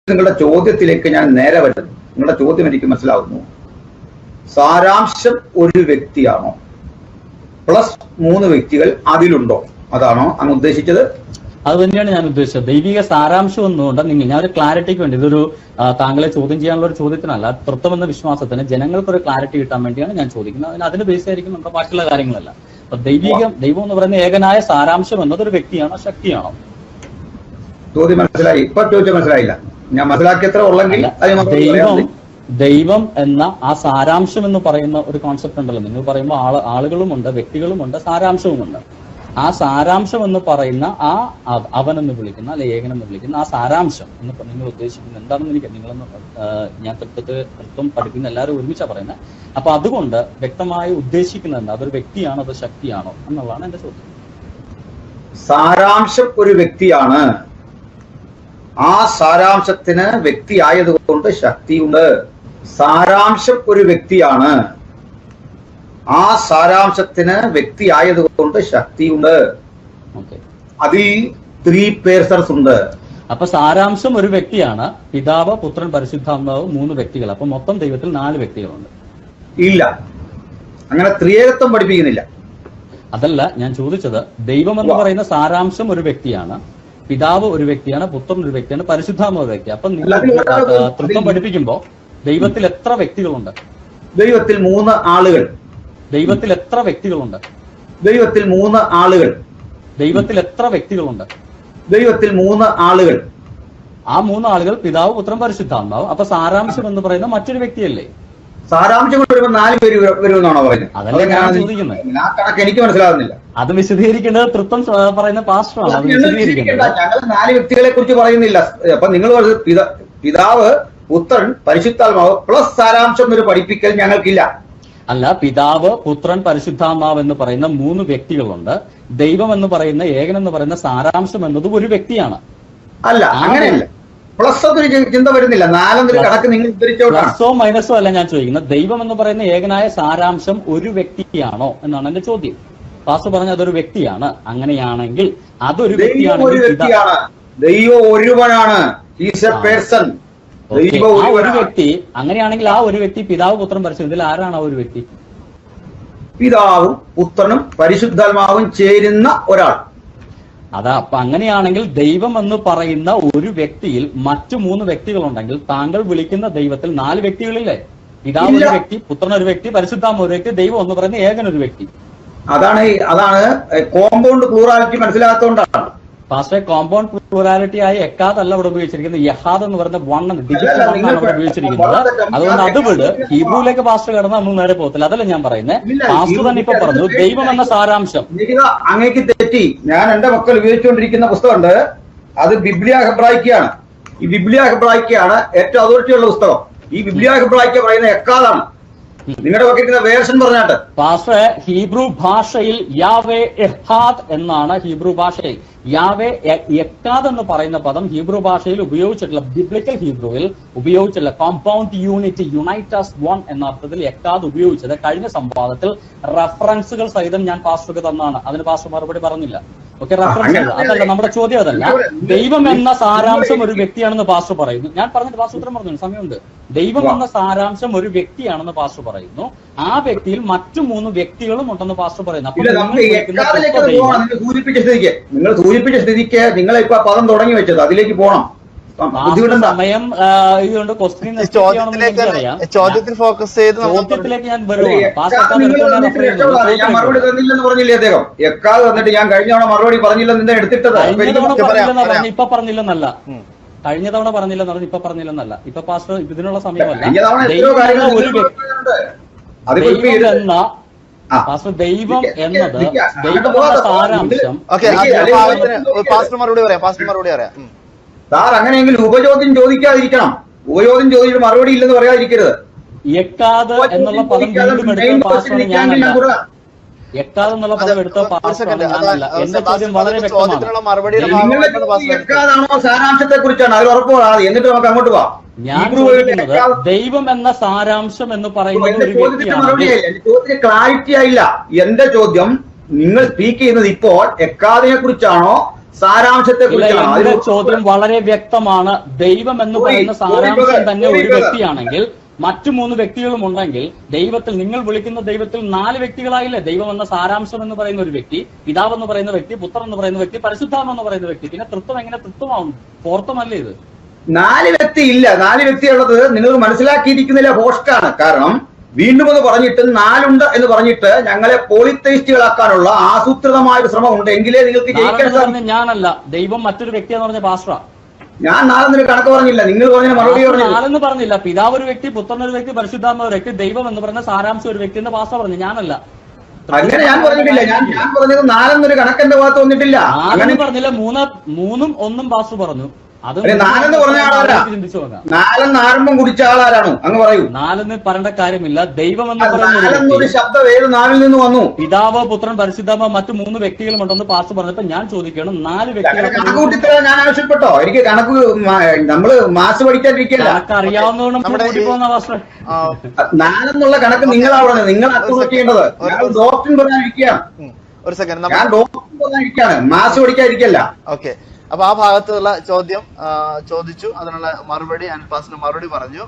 നിങ്ങളുടെ ചോദ്യത്തിലേക്ക് ഞാൻ നേരെ വരുന്നു. നിങ്ങളുടെ ചോദ്യം എനിക്ക് മനസ്സിലാവുന്നു. സാരാംശം ഒരു വ്യക്തിയാണോ പ്ലസ് 3 വ്യക്തികൾ അതിലുണ്ടോ? അതാണോ അങ്ങ് ഉദ്ദേശിച്ചത്? അത് തന്നെയാണ് ഞാൻ ഉദ്ദേശിച്ചത്. ദൈവിക സാരാംശം എന്നുകൊണ്ട് ഞാൻ ഒരു ക്ലാരിറ്റിക്ക് വേണ്ടി, ഇതൊരു താങ്കളെ ചോദ്യം ചെയ്യാനുള്ള ഒരു ചോദ്യത്തിനല്ല, തൃത്വമെന്ന വിശ്വാസത്തിന് ജനങ്ങൾക്കൊരു ക്ലാരിറ്റി കിട്ടാൻ വേണ്ടിയാണ് ഞാൻ ചോദിക്കുന്നത്. അതിന് ബേസ് ആയിരിക്കും നമ്മുടെ ബാക്കിയുള്ള കാര്യങ്ങളല്ല. അപ്പൊ ദൈവം എന്ന് പറയുന്ന ഏകനായ സാരാംശം എന്നത് ഒരു വ്യക്തിയാണോ ശക്തിയാണോ? ചോദ്യം മനസ്സിലായി. ഇപ്പൊ ചോദിച്ചാൽ മനസ്സിലായില്ല. ഞാൻ മനസ്സിലാക്കിയത്ര ഉള്ളെങ്കിൽ ദൈവം എന്ന ആ സാരാംശം എന്ന് പറയുന്ന ഒരു കോൺസെപ്റ്റ് ഉണ്ടല്ലോ. നിങ്ങൾ പറയുമ്പോൾ ആളുകളുമുണ്ട്, വ്യക്തികളുമുണ്ട്, സാരാംശവുമുണ്ട്. ആ സാരാംശം എന്ന് പറയുന്ന ആ അവൻ എന്ന് വിളിക്കുന്ന അല്ലെ ഏകൻ എന്ന് വിളിക്കുന്ന ആ സാരാംശം എന്ന് നിങ്ങൾ ഉദ്ദേശിക്കുന്നത് എന്താണെന്ന് എനിക്ക് ഞാൻ തൃത്വം പഠിക്കുന്ന എല്ലാവരും ഒരുമിച്ചാണ് പറയുന്നത്. അപ്പൊ അതുകൊണ്ട് വ്യക്തമായി ഉദ്ദേശിക്കുന്നത് എന്താ? അതൊരു വ്യക്തിയാണോ അതോ ശക്തിയാണോ എന്നുള്ളതാണ് എന്റെ ചോദ്യം. സാരാംശം ഒരു വ്യക്തിയാണ്. ആ സാരാംശത്തിന് വ്യക്തി ആയതുകൊണ്ട് ശക്തിയുണ്ട്. സാരാംശം ഒരു വ്യക്തിയാണ്. ആ സാരാംശത്തിന് വ്യക്തി ആയതുകൊണ്ട് ശക്തിയുണ്ട്. അതിൽ 3 പേഴ്സൺസ് ഉണ്ട്. അപ്പൊ സാരാംശം ഒരു വ്യക്തിയാണ്. പിതാവ്, പുത്രൻ, പരിശുദ്ധാത്മാവ് 3 വ്യക്തികൾ. അപ്പൊ മൊത്തം ദൈവത്തിൽ 4 വ്യക്തികളുണ്ട്. ഇല്ല, അങ്ങനെ ത്രിയേകത്വം പഠിപ്പിക്കുന്നില്ല. അതല്ല ഞാൻ ചോദിച്ചത്. ദൈവം എന്ന് പറയുന്ന സാരാംശം ഒരു വ്യക്തിയാണ്, പിതാവ് ഒരു വ്യക്തിയാണ്, പുത്രൻ ഒരു വ്യക്തിയാണ്, പരിശുദ്ധാത്മാവ് ഒരു വ്യക്തി. അപ്പൊ നിങ്ങൾ തൃത്വം പഠിപ്പിക്കുമ്പോ ദൈവത്തിൽ എത്ര വ്യക്തികളുണ്ട്? ദൈവത്തിൽ 3 ആളുകൾ. ദൈവത്തിൽ എത്ര വ്യക്തികളുണ്ട്? ദൈവത്തിൽ 3 ആളുകൾ. ദൈവത്തിൽ എത്ര വ്യക്തികളുണ്ട്? ദൈവത്തിൽ 3 ആളുകൾ. ആ 3 ആളുകൾ പിതാവ്, പുത്രൻ, പരിശുദ്ധാത്മാവ്. അപ്പൊ സാരാംശം എന്ന് പറയുന്ന മറ്റൊരു വ്യക്തിയല്ലേ? സാരാംശം വരുമ്പോൾ 4 പേര് വരുമെന്നാണോ പറയുന്നത്? അതല്ലേ ഞാൻ ചോദിക്കുന്നത്. ആ കണക്ക് എനിക്ക് മനസ്സിലാകുന്നില്ല. അത് വിശദീകരിക്കേണ്ടത് തൃത്വം പറയുന്ന പാസ്റ്ററാണ്. അത് വിശദീകരിക്കേണ്ടത്. ഞങ്ങൾ 4 വ്യക്തികളെ കുറിച്ച് പറയുന്നില്ല. അപ്പൊ നിങ്ങൾ പിതാവ്, പുത്രൻ, പരിശുദ്ധാത്മാവ് പ്ലസ് സാരാംശം ഒരു പഠിപ്പിക്കൽ ഞങ്ങൾക്കില്ല. അല്ല, പിതാവ്, പുത്രൻ, പരിശുദ്ധാത്മാവ് എന്ന് പറയുന്ന 3 വ്യക്തികളുണ്ട്. ദൈവം എന്ന് പറയുന്ന ഏകൻ എന്ന് പറയുന്ന സാരാംശം എന്നത് ഒരു വ്യക്തിയാണ്. അല്ല, അങ്ങനെയല്ല. പ്ലസ് ഒന്നും ചിന്ത വരുന്നില്ല. 4 കണക്ക് നിങ്ങൾ പ്ലസോ മൈനസോ അല്ല ഞാൻ ചോദിക്കുന്നത്. ദൈവം എന്ന് പറയുന്ന ഏകനായ സാരാംശം ഒരു വ്യക്തിയാണോ എന്നാണ് എന്റെ ചോദ്യം. പാസ്റ്റർ പറഞ്ഞ അതൊരു വ്യക്തിയാണ്. അങ്ങനെയാണെങ്കിൽ അതൊരു വ്യക്തിയാണ്. ദൈവം ഒരുവനാണ്. ആ ഒരു വ്യക്തി അങ്ങനെയാണെങ്കിൽ ആ ഒരു വ്യക്തി പിതാവ്, പുത്രൻ, പരിശുദ്ധ, ഇതിൽ ആരാണ് ആ ഒരു വ്യക്തി? പിതാവും പുത്രനും പരിശുദ്ധാത്മാവും ചേരുന്ന ഒരാൾ. അതാ. അപ്പൊ അങ്ങനെയാണെങ്കിൽ ദൈവം എന്ന് പറയുന്ന ഒരു വ്യക്തിയിൽ മറ്റു 3 വ്യക്തികളുണ്ടെങ്കിൽ താങ്കൾ വിളിക്കുന്ന ദൈവത്തിൽ 4 വ്യക്തികളില്ലേ? പിതാവ് ഒരു വ്യക്തി, പുത്രൻ ഒരു വ്യക്തി, പരിശുദ്ധാത്മാവ് ഒരു വ്യക്തി, ദൈവം എന്ന് പറയുന്ന ഏകൻ ഒരു വ്യക്തി. അതാണ് കോമ്പൗണ്ട് പ്ലൂറാലിറ്റി മനസ്സിലാകാത്തതുകൊണ്ടാണ്. പാസ്റ്റർ, കോമ്പൗണ്ട് പ്ലൂറാലിറ്റി ആയി എക്കാദ് അല്ല ഇവിടെ ഉപയോഗിച്ചിരിക്കുന്നത്. യഹാദ് എന്ന് പറയുന്ന 1 ഡിജിറ്റ് 1 ആണ് ഇവിടെ ഉപയോഗിച്ചിരിക്കുന്നത്. അതുകൊണ്ട് അത് വിട്. ഹീബ്രുവിലേക്ക് പാസ്റ്റർ കിടന്നാൽ നമ്മൾ നേരെ പോകത്തില്ല. അതല്ല ഞാൻ പറയുന്നത്. പാസ്റ്റർ തന്നെ ഇപ്പൊ പറഞ്ഞു ദൈവം എന്ന സാരാംശം. അങ്ങേക്ക് തെറ്റി. ഞാൻ എന്റെ മക്കൾ ഉപയോഗിച്ചുകൊണ്ടിരിക്കുന്ന പുസ്തകമുണ്ട്. അത് ബിബ്ലിയ ഹെബ്രായിക്കാണ്. ഈ ബിബ്ലിയ ഹെബ്രായിക്കാണ് ഏറ്റവും അതോറിറ്റിയുള്ള പുസ്തകം. ഈ ബിബ്ലിയ ഹെബ്രായിക്ക പറയുന്ന എക്കാദാണ്. നിങ്ങളുടെ പക്കൽ വേർഷൻ പറഞ്ഞാട്ട്. പാസ്റ്റർ, ഹീബ്രു ഭാഷയിൽ യാവേ എഹാദ് എന്നാണ്. ഹീബ്രു ഭാഷയിൽ യാവേ എക്കാദ് എന്ന് പറയുന്ന പദം ഹീബ്രു ഭാഷയിൽ ഉപയോഗിച്ചിട്ടുള്ള, ബിബ്ലിക്കൽ ഹീബ്രുവിൽ ഉപയോഗിച്ചിട്ടുള്ള കോമ്പൗണ്ട് യൂണിറ്റ്, യുണൈറ്റസ് 1 എന്ന അർത്ഥത്തിൽ എക്കാദ് ഉപയോഗിച്ചത് കഴിഞ്ഞ സംവാദത്തിൽ റഫറൻസുകൾ സഹിതം ഞാൻ പാസ്റ്റർക്ക് തന്നാണ്. അതിന് പാസ്റ്റർ മറുപടി പറഞ്ഞില്ല. ഓക്കെ, റഫറൻസ് അതല്ല നമ്മുടെ ചോദ്യം. അതല്ല. ദൈവം എന്ന സാരാംശം ഒരു വ്യക്തിയാണെന്ന് പാസ്റ്റർ പറയുന്നു. ഞാൻ പറഞ്ഞിട്ട് പാസ്റ്റർ ഉത്തരം പറഞ്ഞു. സമയമുണ്ട്. ദൈവം എന്ന സാരാംശം ഒരു വ്യക്തിയാണെന്ന് പാസ്റ്റർ പറയുന്നു. ആ വ്യക്തിയിൽ മറ്റു 3 വ്യക്തികളും ഉണ്ടെന്ന് പാസ്റ്റർ പറയുന്നു. നിങ്ങൾ സൂചിപ്പിച്ച സ്ഥിതിക്ക് നിങ്ങളെ ഇപ്പൊ പദം തുടങ്ങി വെച്ചത് അതിലേക്ക് പോകണം. സമയം ഇതുകൊണ്ട് ചോദ്യത്തിൽ ഫോക്കസ് ചെയ്ത് ചോദ്യത്തിലേക്ക് ഞാൻ ഞാൻ മറുപടി തന്നില്ലെന്ന് പറഞ്ഞില്ലേ അദ്ദേഹം? എക്കാതെ വന്നിട്ട് ഞാൻ കഴിഞ്ഞ തവണ മറുപടി പറഞ്ഞില്ലെന്ന് എടുത്തിട്ടത്. ഇപ്പൊ പറഞ്ഞില്ലെന്നല്ല. കഴിഞ്ഞ തവണ പറഞ്ഞില്ലെന്ന് പറഞ്ഞു. ഇപ്പൊ പറഞ്ഞില്ലെന്നല്ല. ഇപ്പൊ പാസ്റ്റർ ഇതിനുള്ള സമയമല്ല. ദൈവം എന്നത് ദൈവത്തിന്റെ സാരാംശം. പാസ്റ്റർ മറുപടി പറയാം. സാർ അങ്ങനെയെങ്കിൽ ഉപചോദ്യം ചോദിക്കാതിരിക്കണം. ഉപചോദ്യം ചോദിച്ചിട്ട് മറുപടി ഇല്ലെന്ന് പറയാതിരിക്കരുത്. എക്കാദ് എന്നുള്ള പദം വീണ്ടും എടുത്ത പാസ്റ്ററാണ് ഞാനല്ല. എക്കാദ് എന്നുള്ള പദം എടുത്ത പാസ്റ്ററാണ് ഞാനല്ല. എന്റെ ചോദ്യം വളരെ വ്യക്തമാണ്. എക്കാദാണോ സാരാംശത്തെ കുറിച്ചാണ് അതിൽ ഉറപ്പാണ്. എന്നിട്ട് നമുക്ക് അങ്ങോട്ട് പോവാം. ഞാൻ ചോദിക്കുന്നത് ദൈവം എന്ന സാരാംശം എന്ന് പറയുന്നത് ഒരു ചോദ്യത്തിന് ക്ലാരിറ്റി ആയില്ല. എന്റെ ചോദ്യം, നിങ്ങൾ സ്പീക്ക് ചെയ്യുന്നത് ഇപ്പോൾ എക്കാദിനെ കുറിച്ചാണോ സാരാംശത്തെ കുറിച്ചാണ്. എന്റെ ചോദ്യം വളരെ വ്യക്തമാണ്. ദൈവം എന്ന് പറയുന്ന സാരാംശം തന്നെ ഒരു വ്യക്തിയാണെങ്കിൽ മറ്റു 3 വ്യക്തികളും ഉണ്ടെങ്കിൽ ദൈവത്തിൽ, നിങ്ങൾ വിളിക്കുന്ന ദൈവത്തിൽ 4 വ്യക്തികളായില്ലേ? ദൈവം എന്ന സാരാംശം എന്ന് പറയുന്ന ഒരു വ്യക്തി, പിതാവ് എന്ന് പറയുന്ന വ്യക്തി, പുത്രൻ എന്ന് പറയുന്ന വ്യക്തി, പരിശുദ്ധാത്മ എന്ന് പറയുന്ന വ്യക്തി, പിന്നെ തൃത്വം എങ്ങനെ തൃത്വമാവും? ഫോർത്തമല്ലേ ഇത്? 4 വ്യക്തി ഇല്ല. 4 വ്യക്തി ഉള്ളത് നിങ്ങൾ മനസ്സിലാക്കിയിരിക്കുന്നില്ല, ഹോസ്റ്റാണ്. കാരണം വീണ്ടും എന്ന് പറഞ്ഞിട്ട് 4 ഉണ്ട് എന്ന് പറഞ്ഞിട്ട് ഞങ്ങളെ പോളിത്തൈസ്റ്റുകളാക്കാനുള്ള ആസൂത്രിതമായ ഒരു ശ്രമം ഉണ്ട്. എങ്കിലേ നിങ്ങൾക്ക് ജയിക്കാൻ സാധിക്കും. ഞാനല്ല, ദൈവം മറ്റൊരു വ്യക്തിയെന്ന് പറഞ്ഞ പാസ്റ്ററാ. ഞാൻ 4 കണക്ക് പറഞ്ഞില്ല, നിങ്ങൾ പറഞ്ഞ മറുപടി പറഞ്ഞു. 4 പറഞ്ഞില്ല. പിതാവ് ഒരു വ്യക്തി, പുത്രൻ ഒരു വ്യക്തി, പരിശുദ്ധാത്മ ഒരു വ്യക്തി, ദൈവം എന്ന് പറയുന്ന സാരാംശം ഒരു വ്യക്തി എന്ന് പാസ്റ്റർ പറഞ്ഞു. ഞാനല്ല, അങ്ങനെ ഞാൻ പറഞ്ഞിട്ടില്ല. ഞാൻ പറഞ്ഞത് 4 കണക്ക് എന്റെ ഭാഗത്ത് വന്നിട്ടില്ല. അങ്ങനെ പറഞ്ഞില്ല. 3ഉം 1ഉം പാസ്റ്റർ പറഞ്ഞു. അത് 4 പറഞ്ഞ ആളാരാ? ചിന്തിച്ചു നോക്കാം. 4 ആരംഭം കുടിച്ച ആളാരാണ്? അങ്ങ് പറയൂ. 4 പറയേണ്ട കാര്യമില്ല. ദൈവം എന്ന് പറയുന്ന ഒരു ശബ്ദം ഏത് 4 നിന്ന് വന്നു? പിതാവ്, പുത്രൻ, പരിശുദ്ധാത്മ, മറ്റു 3 വ്യക്തികളും ഉണ്ടെന്ന് പാസ്റ്റർ പറഞ്ഞപ്പോ ഞാൻ ചോദിക്കണം, 4 വ്യക്തികളെ കണക്ക് കൂട്ടിത്തരാൻ ഞാൻ ആവശ്യപ്പെട്ടോ? എനിക്ക് കണക്ക് നമ്മള് മാസ് പഠിക്കാതിരിക്കല്ല. കണക്ക് അറിയാവുന്നതുകൊണ്ട് കൂട്ടിപ്പോകുന്ന പാസ്റ്റർ. 4 കണക്ക് നിങ്ങളാണ് നിങ്ങൾ അക്രമം ചെയ്യേണ്ടത്. ഡോക്ടറിൻ പറയാനിരിക്കുകയാണ്. ഒരു സെക്കൻഡ്, ഞാൻ ഡോക്ടറിൻ പറയാനിരിക്കുകയാണ്, മാസ് പഠിക്കാതിരിക്കല്ല. ഓക്കെ. അപ്പൊ ആ ഭാഗത്തുള്ള ചോദ്യം ചോദിച്ചു, അതിനുള്ള മറുപടി അനിൽ പാസ്റ്റർ മറുപടി പറഞ്ഞു.